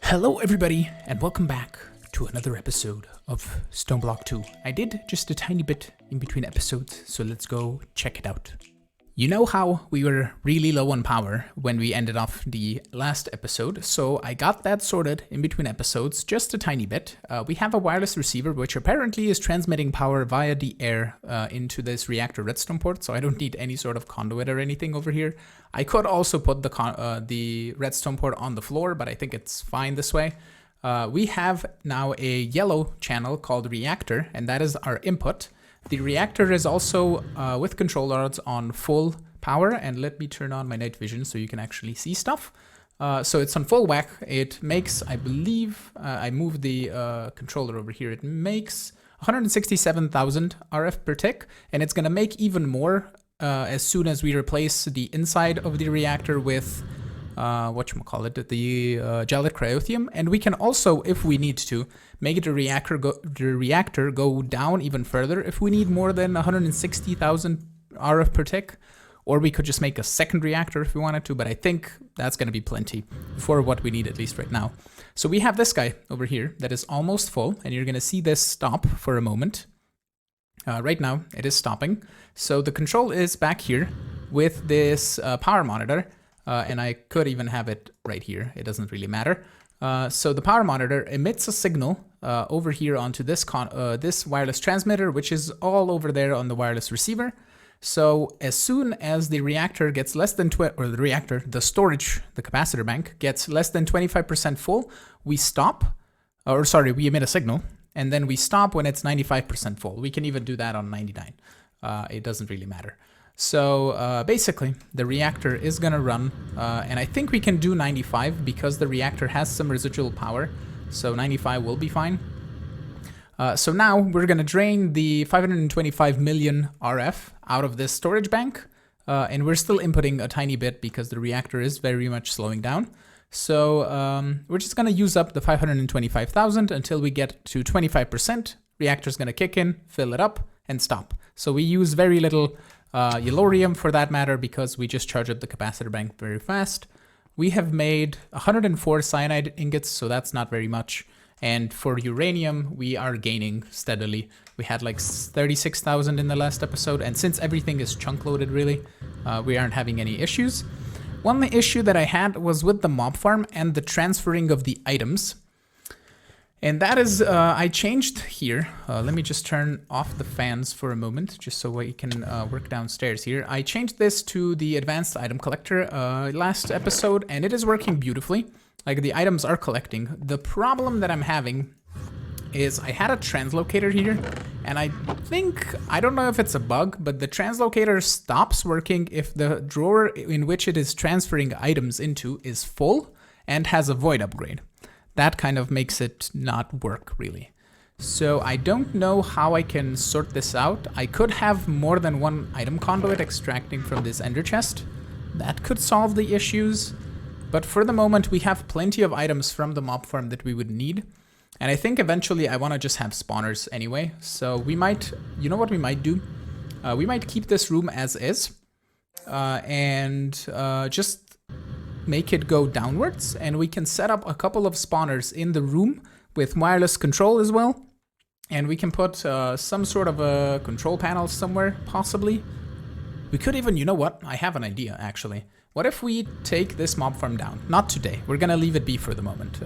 Hello everybody, and welcome back to another episode of Stoneblock 2. I did just a tiny bit in between episodes, so let's go check it out. You know how we were really low on power when we ended off the last episode, so I got that sorted in between episodes just a tiny bit. We have a wireless receiver which apparently is transmitting power via the air into this reactor redstone port, so I don't need any sort of conduit or anything over here. I could also put the redstone port on the floor, but I think it's fine this way. We have now a yellow channel called reactor, and that is our input. The reactor is also with control rods on full power, and let me turn on my night vision so you can actually see stuff. So it's on full whack. It makes, I believe, I moved the controller over here. It makes 167,000 RF per tick, and it's gonna make even more as soon as we replace the inside of the reactor with whatchamacallit, the gelid cryothium. And we can also, if we need to, make the reactor go down even further if we need more than 160,000 RF per tick. Or we could just make a second reactor if we wanted to, but I think that's going to be plenty for what we need, at least right now. So we have this guy over here that is almost full, and you're going to see this stop for a moment. Right now, it is stopping. So the control is back here with this power monitor. And I could even have it right here. It doesn't really matter. So the power monitor emits a signal over here onto this this wireless transmitter, which is all over there on the wireless receiver. So as soon as the reactor gets less than the storage, the capacitor bank gets less than 25% full, we stop, we emit a signal, and then we stop when it's 95% full. We can even do that on 99. It doesn't really matter. So basically, the reactor is going to run, and I think we can do 95 because the reactor has some residual power, so 95 will be fine. So now we're going to drain the 525 million RF out of this storage bank, and we're still inputting a tiny bit because the reactor is very much slowing down. So we're just going to use up the 525,000 until we get to 25%. Reactor's going to kick in, fill it up, and stop. So we use very little Yellorium for that matter, because we just charge up the capacitor bank very fast. We have made 104 cyanide ingots, so that's not very much. And for uranium, we are gaining steadily. We had like 36,000 in the last episode, and since everything is chunk loaded really, we aren't having any issues. One issue that I had was with the mob farm and the transferring of the items. And that is, I changed here. Let me just turn off the fans for a moment, just so we can work downstairs here. I changed this to the advanced item collector last episode, and it is working beautifully. Like, the items are collecting. The problem that I'm having is I had a translocator here, and I don't know if it's a bug, but the translocator stops working if the drawer in which it is transferring items into is full and has a void upgrade. That kind of makes it not work, really. So I don't know how I can sort this out. I could have more than one item conduit extracting from this ender chest. That could solve the issues. But for the moment, we have plenty of items from the mob farm that we would need. And I think eventually I want to just have spawners anyway. So we might, you know what we might do? We might keep this room as is. And just make it go downwards, and we can set up a couple of spawners in the room with wireless control as well. And we can put some sort of a control panel somewhere, possibly. We could even, you know what? I have an idea, actually. What if we take this mob farm down? Not today. We're going to leave it be for the moment.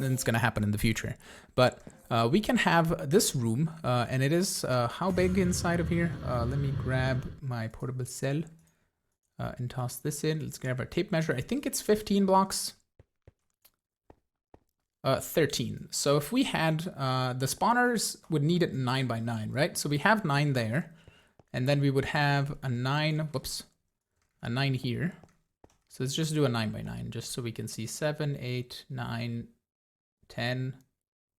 It's going to happen in the future. But we can have this room, and it is how big inside of here? Let me grab my portable cell. And toss this in. Let's grab our tape measure. I think it's 15 blocks. 13. So if we had, the spawners would need it 9 by 9, right? So we have 9 there. And then we would have a 9, a 9 here. So let's just do a 9 by 9, just so we can see 7, 8, 9, 10,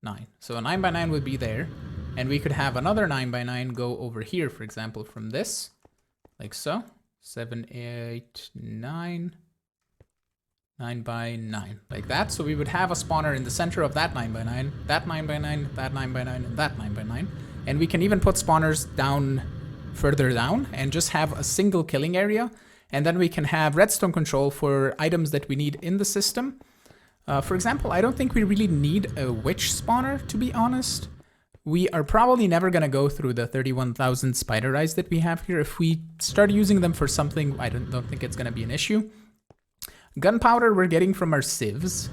9. So a 9 by 9 would be there. And we could have another 9 by 9 go over here, for example, from this, like so. 7, 8, 9, 9 by 9, like that. So we would have a spawner in the center of that 9 by 9, that 9 by 9, that 9 by 9, and that 9 by 9. And we can even put spawners down, further down, and just have a single killing area. And then we can have redstone control for items that we need in the system. For example, I don't think we really need a witch spawner, to be honest. We are probably never going to go through the 31,000 spider eyes that we have here. If we start using them for something, I don't think it's going to be an issue. Gunpowder we're getting from our sieves,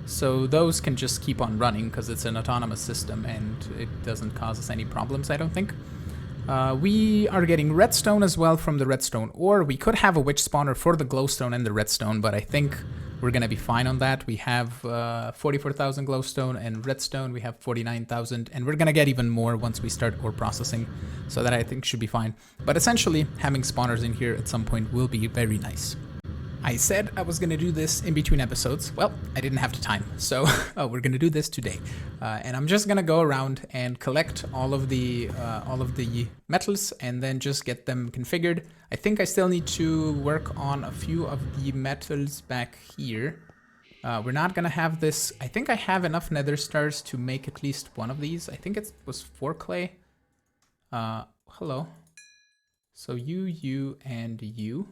so those can just keep on running because it's an autonomous system and it doesn't cause us any problems, I don't think. We are getting redstone as well from the redstone ore. We could have a witch spawner for the glowstone and the redstone, but I think we're going to be fine on that. We have 44,000 glowstone and redstone. We have 49,000, and we're going to get even more once we start ore processing, so that I think should be fine. But essentially, having spawners in here at some point will be very nice. I said I was going to do this in between episodes. Well, I didn't have the time, so we're going to do this today. And I'm just going to go around and collect all of the metals and then just get them configured. I think I still need to work on a few of the metals back here. We're not going to have this. I think I have enough nether stars to make at least one of these. I think it was 4 clay. Hello. So you, and you.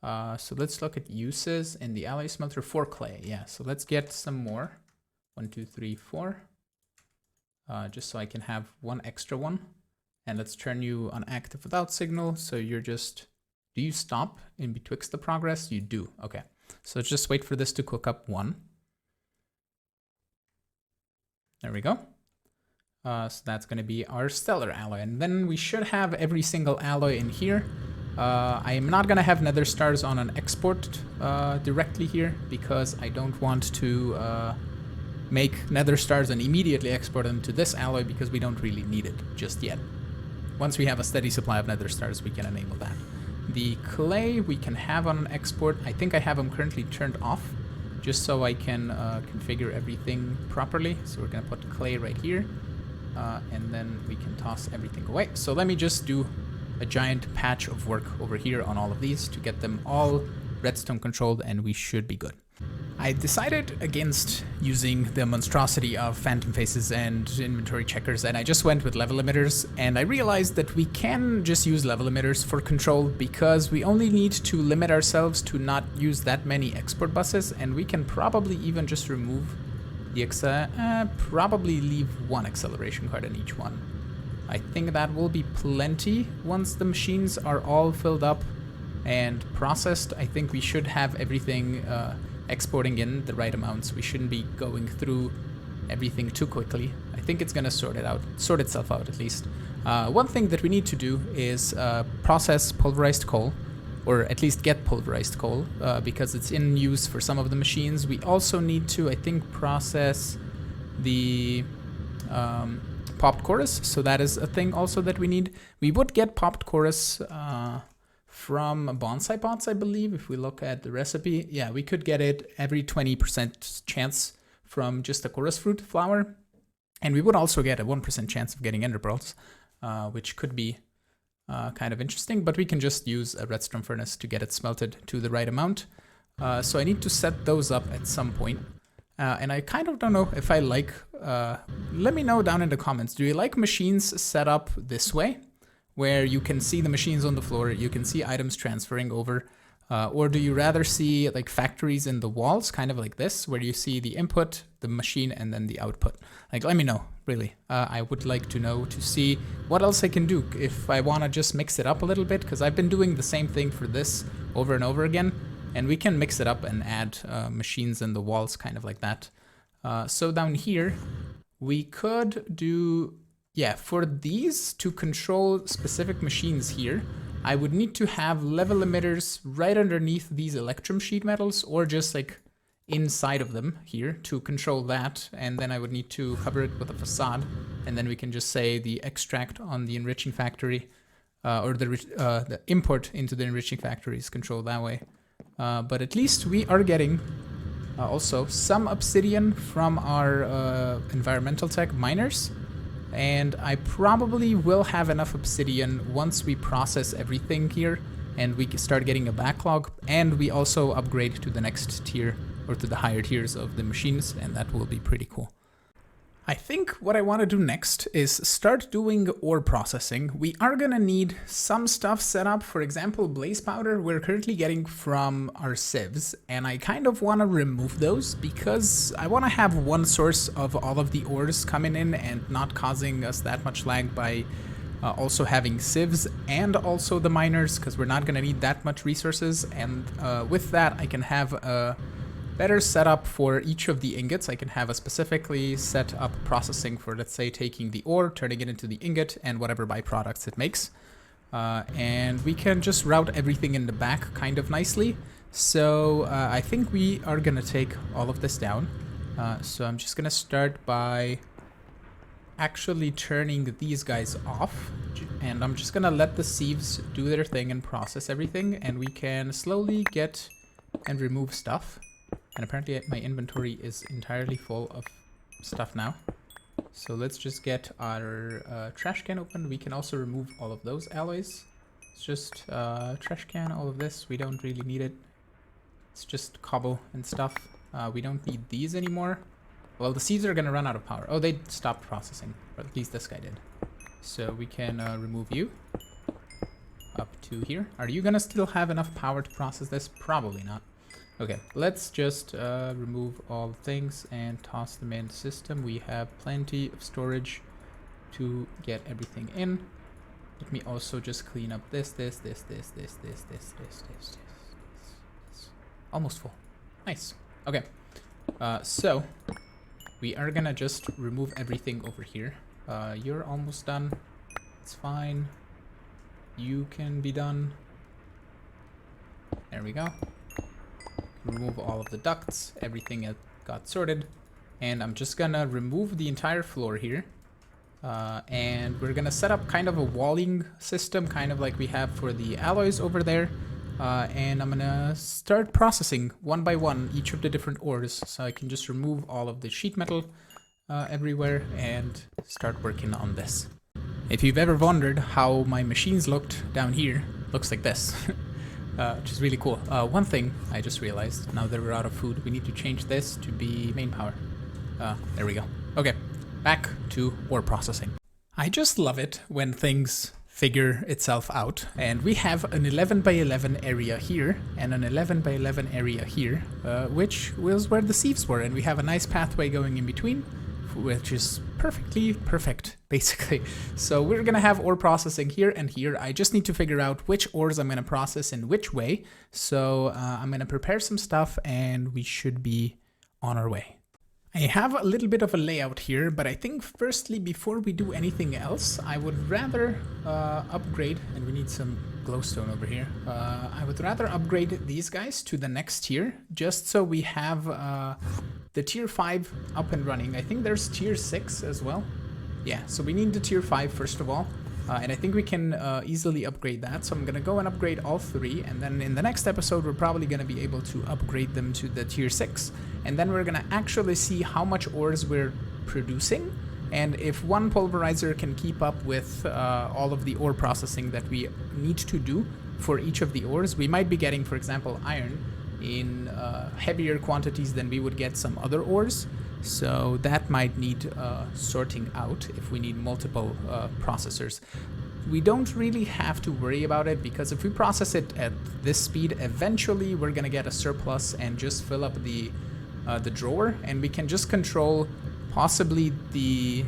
So let's look at uses in the alloy smelter. 4 clay. Yeah, so let's get some more. 1, 2, 3, 4. Just so I can have one extra one. And let's turn you on active without signal. So you're just, do you stop in betwixt the progress? You do. Okay. So let's just wait for this to cook up 1. There we go. So that's going to be our stellar alloy. And then we should have every single alloy in here. I am not going to have nether stars on an export directly here because I don't want to make nether stars and immediately export them to this alloy because we don't really need it just yet. Once we have a steady supply of nether stars, we can enable that. The clay we can have on an export. I think I have them currently turned off just so I can configure everything properly. So we're going to put clay right here and then we can toss everything away. So let me just do a giant patch of work over here on all of these to get them all redstone controlled, and we should be good. I decided against using the monstrosity of phantom faces and inventory checkers, and I just went with level emitters, and I realized that we can just use level emitters for control because we only need to limit ourselves to not use that many export buses, and we can probably even just remove the probably leave 1 acceleration card in each one. I think that will be plenty once the machines are all filled up and processed. I think we should have everything exporting in the right amounts. We shouldn't be going through everything too quickly. I think it's going to sort itself out at least. One thing that we need to do is process pulverized coal, or at least get pulverized coal, because it's in use for some of the machines. We also need to, I think, process the popped chorus, so that is a thing also that we need. We would get popped chorus from bonsai pots, I believe, if we look at the recipe. Yeah, we could get it every 20% chance from just a chorus fruit flower, and we would also get a 1% chance of getting ender pearls, which could be kind of interesting, but we can just use a redstone furnace to get it smelted to the right amount. So I need to set those up at some point. And I kind of don't know if I like, let me know down in the comments, do you like machines set up this way, where you can see the machines on the floor, you can see items transferring over, or do you rather see like factories in the walls, kind of like this, where you see the input, the machine, and then the output? Like, let me know, really. I would like to know to see what else I can do, if I want to just mix it up a little bit, because I've been doing the same thing for this over and over again. And we can mix it up and add machines in the walls, kind of like that. So down here, we could do, yeah, for these to control specific machines here, I would need to have level emitters right underneath these electrum sheet metals, or just like inside of them here to control that. And then I would need to cover it with a facade. And then we can just say the extract on the enriching factory, or the import into the enriching factory is controlled that way. But at least we are getting also some obsidian from our environmental tech miners, and I probably will have enough obsidian once we process everything here and we can start getting a backlog, and we also upgrade to the next tier, or to the higher tiers of the machines, and that will be pretty cool. I think what I want to do next is start doing ore processing. We are going to need some stuff set up. For example, blaze powder we're currently getting from our sieves, and I kind of want to remove those because I want to have one source of all of the ores coming in and not causing us that much lag by also having sieves and also the miners, because we're not going to need that much resources. And with that I can have a better setup for each of the ingots. I can have a specifically set up processing for, let's say, taking the ore, turning it into the ingot, and whatever byproducts it makes. And we can just route everything in the back kind of nicely. So I think we are gonna take all of this down. So I'm just gonna start by actually turning these guys off. And I'm just gonna let the sieves do their thing and process everything. And we can slowly get and remove stuff. And apparently my inventory is entirely full of stuff now. So let's just get our trash can open. We can also remove all of those alloys. It's just trash can, all of this. We don't really need it. It's just cobble and stuff. We don't need these anymore. Well, the seeds are going to run out of power. Oh, they stopped processing. Or at least this guy did. So we can remove you. Up to here. Are you going to still have enough power to process this? Probably not. Okay, let's just remove all things and toss them in the system. We have plenty of storage to get everything in. Let me also just clean up this. Almost full. Nice. Okay. So we are gonna just remove everything over here. You're almost done. It's fine. You can be done. There we go. Remove all of the ducts, everything got sorted, and I'm just gonna remove the entire floor here, and we're gonna set up kind of a walling system, kind of like we have for the alloys over there, and I'm gonna start processing one by one each of the different ores, so I can just remove all of the sheet metal everywhere and start working on this. If you've ever wondered how my machines looked down here, looks like this. Which is really cool. One thing I just realized, now that we're out of food, we need to change this to be main power. There we go. Okay, back to ore processing. I just love it when things figure itself out. And we have an 11 by 11 area here and an 11 by 11 area here, which was where the sieves were. And we have a nice pathway going in between, which is perfect, basically. So we're gonna have ore processing here and here. I just need to figure out which ores I'm gonna process in which way. So I'm gonna prepare some stuff and we should be on our way. I have a little bit of a layout here, but I think firstly, before we do anything else, I would rather upgrade, and we need some glowstone over here. I would rather upgrade these guys to the next tier, just so we have the tier 5 up and running. I think there's tier 6 as well. Yeah, so we need the tier 5 first of all. And I think we can easily upgrade that. So I'm going to go and upgrade all 3. And then in the next episode, we're probably going to be able to upgrade them to the tier 6. And then we're going to actually see how much ores we're producing. And if one pulverizer can keep up with all of the ore processing that we need to do for each of the ores, we might be getting, for example, iron in heavier quantities than we would get some other ores. So that might need sorting out if we need multiple processors. We don't really have to worry about it, because if we process it at this speed, eventually we're gonna get a surplus and just fill up the drawer, and we can just control possibly the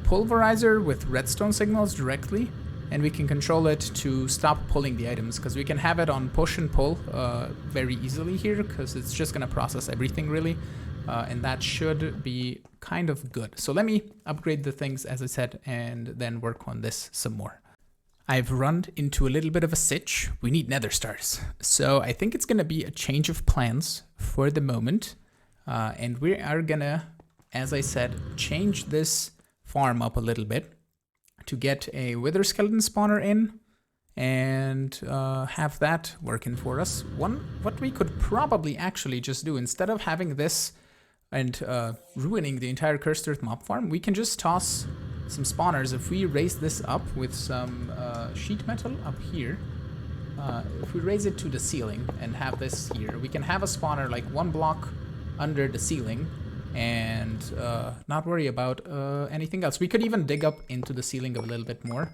pulverizer with redstone signals directly, and we can control it to stop pulling the items, because we can have it on push and pull very easily here, because it's just gonna process everything really. And that should be kind of good. So let me upgrade the things, as I said, and then work on this some more. I've run into a little bit of a sitch. We need nether stars. So I think it's going to be a change of plans for the moment. And we are going to, as I said, change this farm up a little bit to get a wither skeleton spawner in and have that working for us. What we could probably actually just do, instead of having this and ruining the entire cursed earth mob farm, we can just toss some spawners. If we raise this up with some sheet metal up here, if we raise it to the ceiling and have this here, we can have a spawner like 1 block under the ceiling, and not worry about anything else. We could even dig up into the ceiling a little bit more,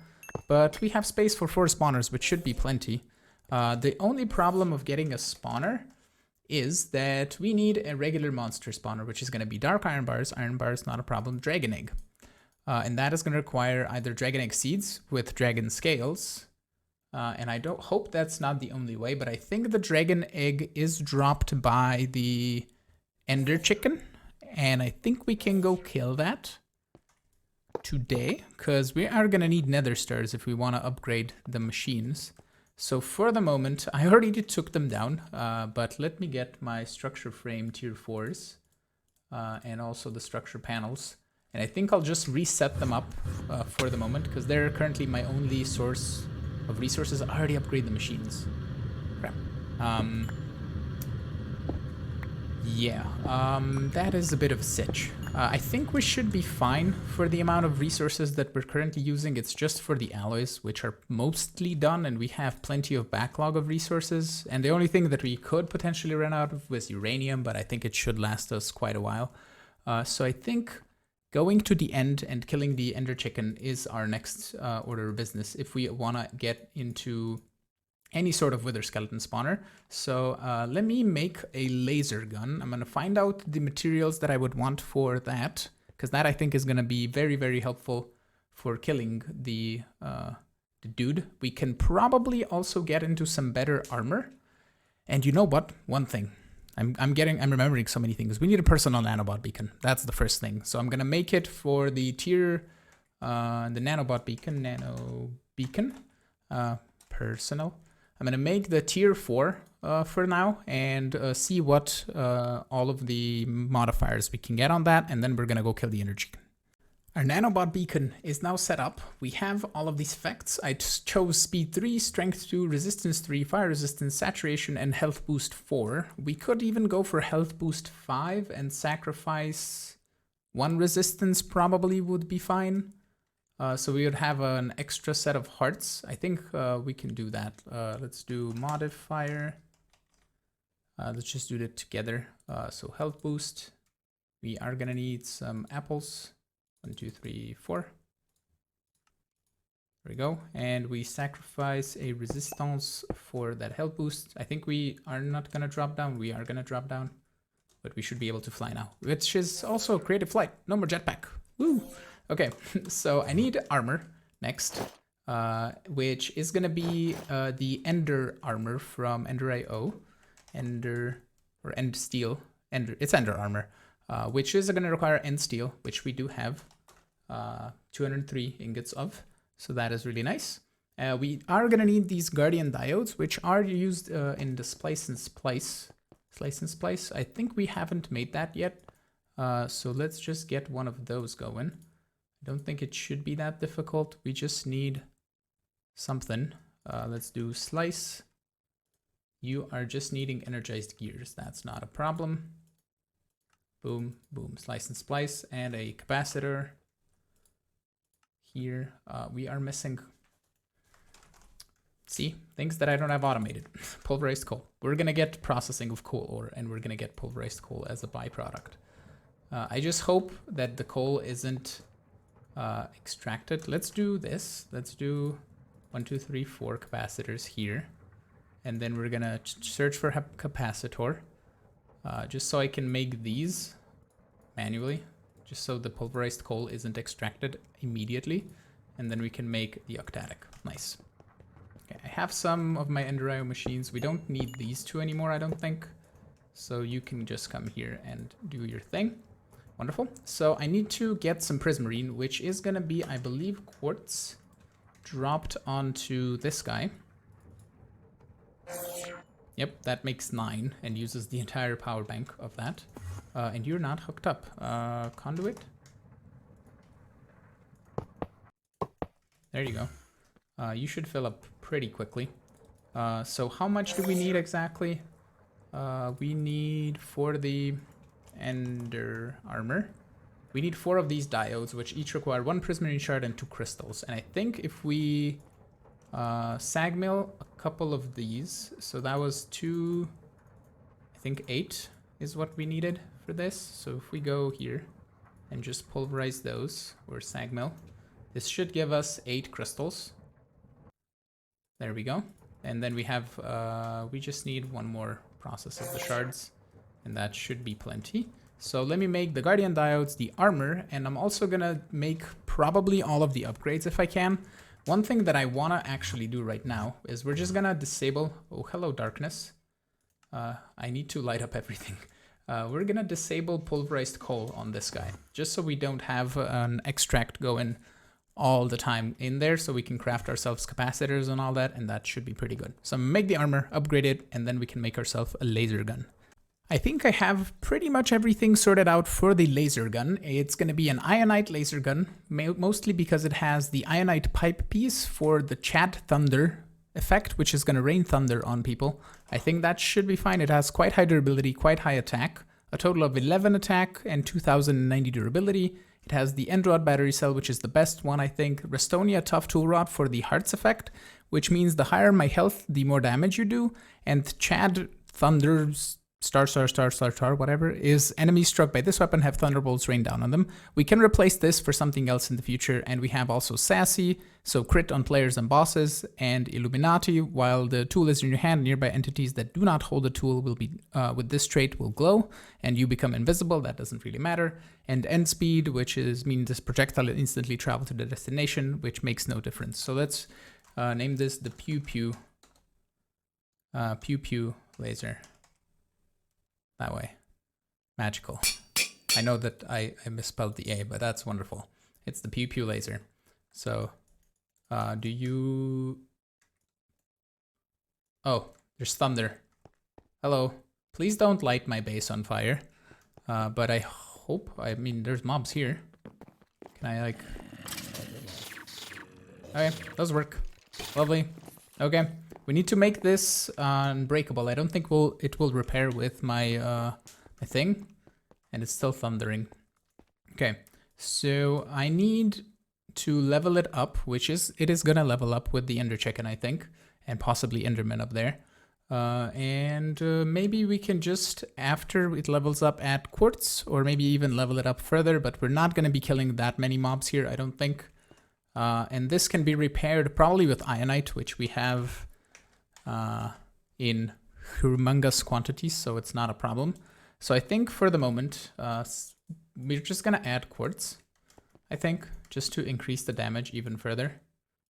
but we have space for 4 spawners, which should be plenty. The only problem of getting a spawner is that we need a regular monster spawner, which is going to be dark iron bars, not a problem, dragon egg. And that is going to require either dragon egg seeds with dragon scales. And I don't hope that's not the only way, but I think the dragon egg is dropped by the ender chicken. And I think we can go kill that today, because we are going to need nether stars if we want to upgrade the machines. So for the moment, I already took them down, but let me get my structure frame tier 4s and also the structure panels. And I think I'll just reset them up for the moment, because they're currently my only source of resources. I already upgrade the machines. Crap. Yeah, that is a bit of a sitch. I think we should be fine for the amount of resources that we're currently using. It's just for the alloys, which are mostly done, and we have plenty of backlog of resources. And the only thing that we could potentially run out of was uranium, but I think it should last us quite a while. So I think going to the end and killing the ender chicken is our next order of business if we want to get into any sort of wither skeleton spawner. So let me make a laser gun. I'm going to find out the materials that I would want for that, because that I think is going to be very, very helpful for killing the dude. We can probably also get into some better armor. And you know what? One thing. I'm remembering so many things. We need a personal nanobot beacon. That's the first thing. So I'm going to make it for the tier, the nanobot beacon, personal. I'm going to make the tier 4 for now and see what all of the modifiers we can get on that. And then we're going to go kill the ender chicken. Our nanobot beacon is now set up. We have all of these effects. I chose speed 3, strength 2, resistance 3, fire resistance, saturation, and health boost 4. We could even go for health boost 5 and sacrifice 1 resistance, probably would be fine. So we would have an extra set of hearts. I think we can do that. Let's do modifier. Let's just do it together. So health boost. We are gonna need some apples. 1, 2, 3, 4. There we go. And we sacrifice a resistance for that health boost. I think we are not gonna drop down. We are gonna drop down, but we should be able to fly now, which is also creative flight. No more jetpack. Woo! Okay, so I need armor next, which is gonna be the Ender armor from Ender.io. Ender, or End Steel. It's Ender armor, which is gonna require End Steel, which we do have 203 ingots of. So that is really nice. We are gonna need these Guardian diodes, which are used in the Splice and Splice. Slice and Splice. I think we haven't made that yet. So let's just get one of those going. I don't think it should be that difficult. We just need something. Let's do slice. You are just needing energized gears. That's not a problem. Boom, boom, slice and splice, and a capacitor. Here, we are missing, see, things that I don't have automated. Pulverized coal. We're gonna get processing of coal ore, and we're gonna get pulverized coal as a byproduct. I just hope that the coal isn't extracted. Let's do this. Let's do 1, 2, 3, 4 capacitors here. And then we're gonna search for a capacitor, just so I can make these manually, just so the pulverized coal isn't extracted immediately. And then we can make the octatic. Nice. Okay, I have some of my Ender.io machines. We don't need these two anymore, I don't think. So you can just come here and do your thing. Wonderful. So I need to get some prismarine, which is going to be, I believe, quartz dropped onto this guy. Yep, that makes 9 and uses the entire power bank of that. And you're not hooked up. Conduit. There you go. You should fill up pretty quickly. So how much do we need exactly? We need, for the Ender armor, we need 4 of these diodes, which each require 1 prismarine shard and 2 crystals. And I think if we sag mill a couple of these, so that was 2, I think 8 is what we needed for this. So if we go here and just pulverize those, or sag mill, this should give us 8 crystals. There we go. And then we have, we just need one more process of the shards, and that should be plenty. So let me make the guardian diodes, the armor, and I'm also gonna make probably all of the upgrades if I can. One thing that I wanna actually do right now is we're just gonna disable, oh hello darkness. I need to light up everything. We're gonna disable pulverized coal on this guy, just so we don't have an extract going all the time in there, so we can craft ourselves capacitors and all that, and that should be pretty good. So I'm gonna make the armor, upgrade it, and then we can make ourselves a laser gun. I think I have pretty much everything sorted out for the laser gun. It's gonna be an ionite laser gun, mostly because it has the ionite pipe piece for the Chat Thunder effect, which is gonna rain thunder on people. I think that should be fine. It has quite high durability, quite high attack, a total of 11 attack and 2090 durability. It has the End Rod battery cell, which is the best one, I think. Restonia Tough Tool Rod for the Hearts effect, which means the higher my health, the more damage you do. And Chad Thunder's star, whatever, is enemies struck by this weapon have thunderbolts rain down on them. We can replace this for something else in the future, and we have also Sassy, so crit on players and bosses, and Illuminati. While the tool is in your hand, nearby entities that do not hold the tool will be, with this trait, will glow, and you become invisible. That doesn't really matter. And End Speed, which means this projectile will instantly travel to the destination, which makes no difference. So let's name this the Pew Pew laser. That way. Magical. I know that I misspelled the A, but that's wonderful. It's the Pew Pew laser. So, do you... Oh, there's thunder. Hello. Please don't light my base on fire. But I hope... I mean, there's mobs here. Can I, like... Okay, those work. Lovely. Okay. We need to make this unbreakable. I don't think it will repair with my my thing, and it's still thundering. Okay, so I need to level it up, it is gonna level up with the Ender Chicken, I think, and possibly Enderman up there. And maybe we can just, after it levels up, add quartz, or maybe even level it up further, but we're not gonna be killing that many mobs here, I don't think. And this can be repaired probably with Ionite, which we have in humongous quantities, so it's not a problem. So I think for the moment, we're just gonna add quartz, I think, just to increase the damage even further.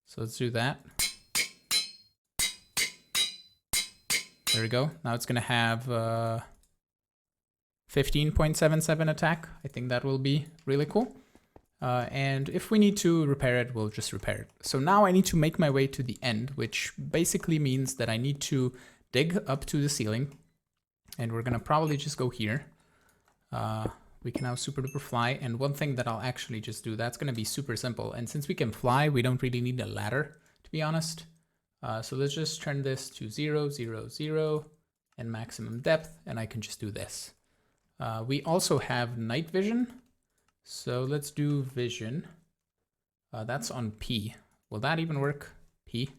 So let's do that. There we go. Now it's gonna have 15.77 attack. I think that will be really cool. And if we need to repair it, we'll just repair it. So now I need to make my way to the end, which basically means that I need to dig up to the ceiling. And we're gonna probably just go here. We can now super duper fly. And one thing that I'll actually just do, that's gonna be super simple. And since we can fly, we don't really need a ladder, to be honest. So let's just turn this to 0, 0, 0, and maximum depth, and I can just do this. We also have night vision. So let's do vision. That's on P. Will that even work? P?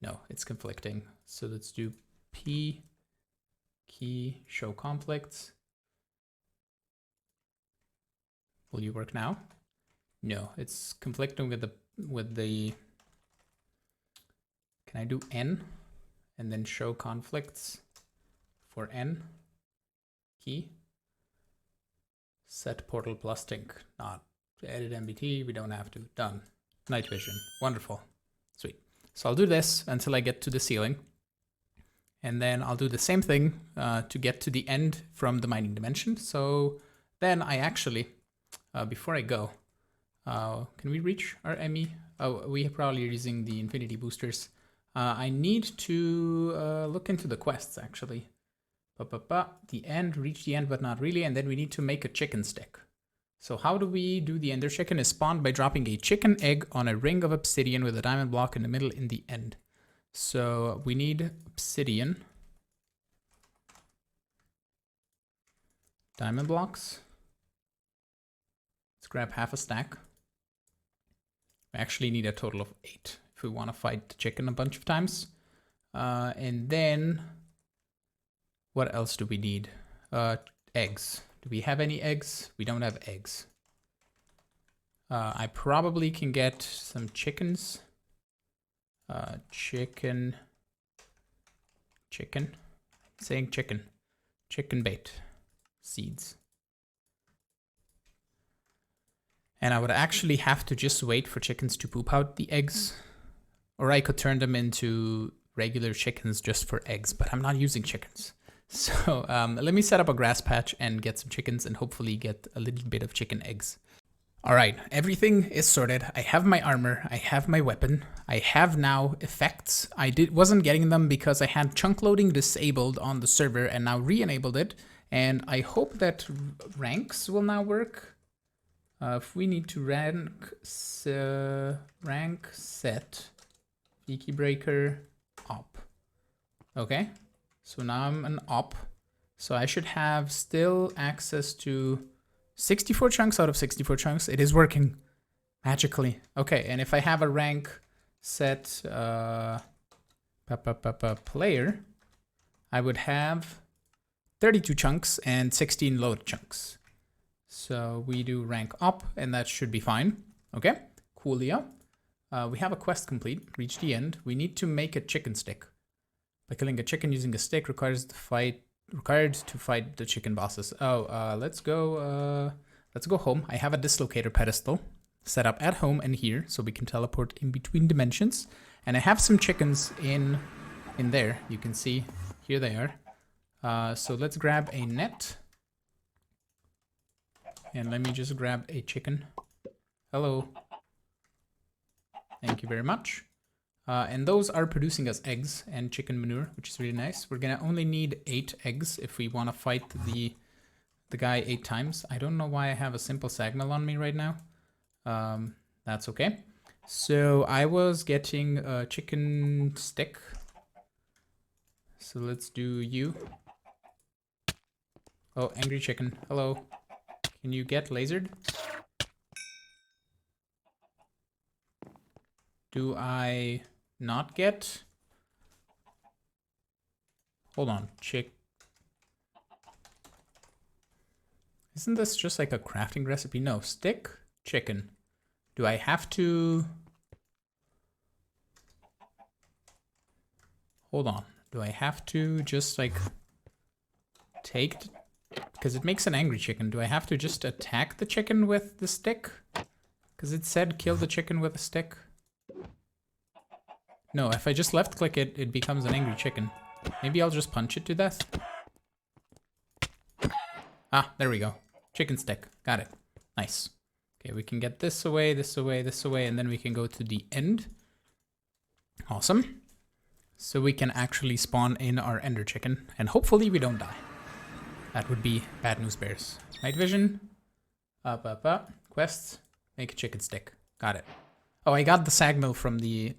No, it's conflicting. So let's do P key show conflicts. Will you work now? No, it's conflicting with the can I do N and then show conflicts for N key? Set portal plus tink, not edit MBT, we don't have to, done. Night vision, wonderful, sweet. So I'll do this until I get to the ceiling. And then I'll do the same thing to get to the end from the mining dimension. So then I actually, before I go, can we reach our ME? Oh, we are probably using the infinity boosters. I need to look into the quests actually. The end, reach the end, but not really. And then we need to make a chicken stick. So how do we do the ender chicken? Is spawned by dropping a chicken egg on a ring of obsidian with a diamond block in the middle in the end. So we need obsidian, diamond blocks. Let's grab half a stack. We actually need a total of 8 if we want to fight the chicken a bunch of times. And then what else do we need? eggs. Do we have any eggs? We don't have eggs. I probably can get some chickens. Chicken. I'm saying chicken. Chicken bait. Seeds. And I would actually have to just wait for chickens to poop out the eggs. Or I could turn them into regular chickens just for eggs, but I'm not using chickens. So let me set up a grass patch and get some chickens and hopefully get a little bit of chicken eggs. All right, everything is sorted. I have my armor, I have my weapon, I have now effects. I wasn't getting them because I had chunk loading disabled on the server and now re-enabled it. And I hope that ranks will now work. If we need to rank set Fikibreaker op. Okay, so now I'm an op. So I should have still access to 64 chunks out of 64 chunks. It is working magically. Okay, and if I have a rank set player, I would have 32 chunks and 16 load chunks. So we do rank up and that should be fine. Okay, coolio. We have a quest complete, reach the end. We need to make a chicken stick. By killing a chicken using a stick required to fight the chicken bosses. Oh, let's go home. I have a dislocator pedestal set up at home and here, so we can teleport in between dimensions. And I have some chickens in there. You can see here they are. So let's grab a net. And let me just grab a chicken. Hello. Thank you very much. And those are producing us eggs and chicken manure, which is really nice. We're gonna only need 8 eggs if we want to fight the guy 8 times. I don't know why I have a simple Sagnal on me right now. That's okay. So I was getting a chicken stick. So let's do you. Oh, angry chicken. Hello. Can you get lasered? Do I not get? Hold on, Isn't this just like a crafting recipe? No, stick, chicken. Do I have to? Hold on. Do I have to just like take? Because it makes an angry chicken. Do I have to just attack the chicken with the stick? Because it said kill the chicken with a stick. No, if I just left click it, it becomes an angry chicken. Maybe I'll just punch it to death. Ah, there we go. Chicken stick. Got it. Nice. Okay, we can get this away, this away, this away, and then we can go to the end. Awesome. So we can actually spawn in our ender chicken, and hopefully we don't die. That would be bad news bears. Night vision. Up. Quests. Make a chicken stick. Got it. Oh, I got the Sagnal from the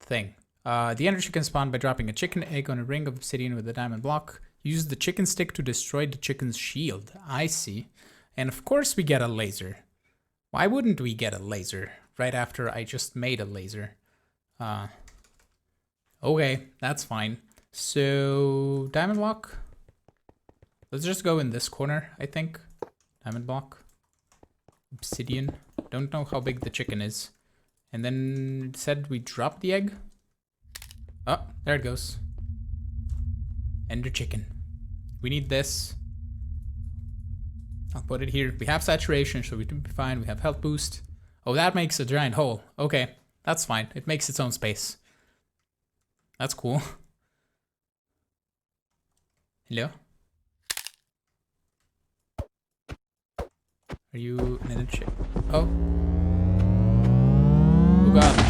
thing. The ender chicken spawned by dropping a chicken egg on a ring of obsidian with a diamond block. Use the chicken stick to destroy the chicken's shield. I see. And of course we get a laser. Why wouldn't we get a laser right after I just made a laser? Okay, that's fine. So, diamond block. Let's just go in this corner, I think. Diamond block. Obsidian. Don't know how big the chicken is. And then it said we drop the egg. Oh, there it goes. Ender chicken. We need this. I'll put it here. We have saturation, so we should be fine. We have health boost. Oh, that makes a giant hole. Okay, that's fine. It makes its own space. That's cool. Hello? Are you an ender chicken? Oh. Oh god.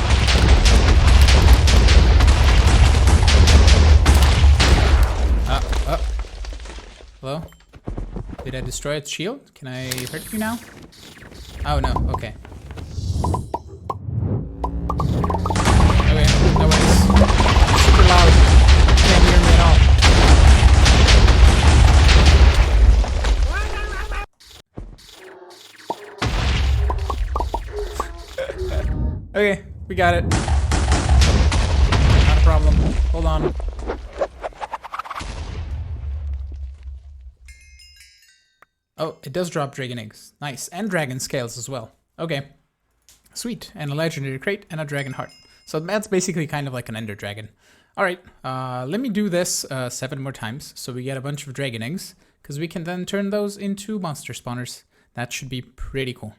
Hello? Did I destroy its shield? Can I hurt you now? Oh no, okay. Okay, no worries. Super loud. Can't hear me at all. Okay, we got it. Not a problem. Hold on. Oh, it does drop dragon eggs. Nice. And dragon scales as well. Okay. Sweet. And a legendary crate and a dragon heart. So that's basically kind of like an ender dragon. Alright, let me do this 7 more times so we get a bunch of dragon eggs, because we can then turn those into monster spawners. That should be pretty cool.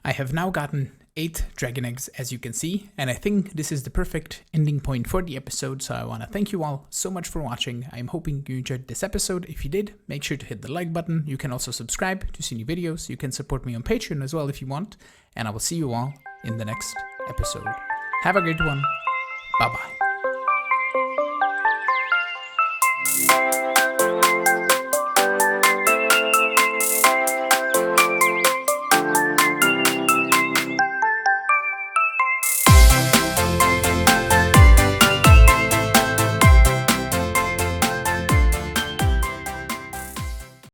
I have now gotten 8 dragon eggs, as you can see, and I think this is the perfect ending point for the episode, so I want to thank you all so much for watching. I'm hoping you enjoyed this episode. If you did, make sure to hit the like button. You can also subscribe to see new videos. You can support me on Patreon as well if you want, and I will see you all in the next episode. Have a great one. Bye-bye.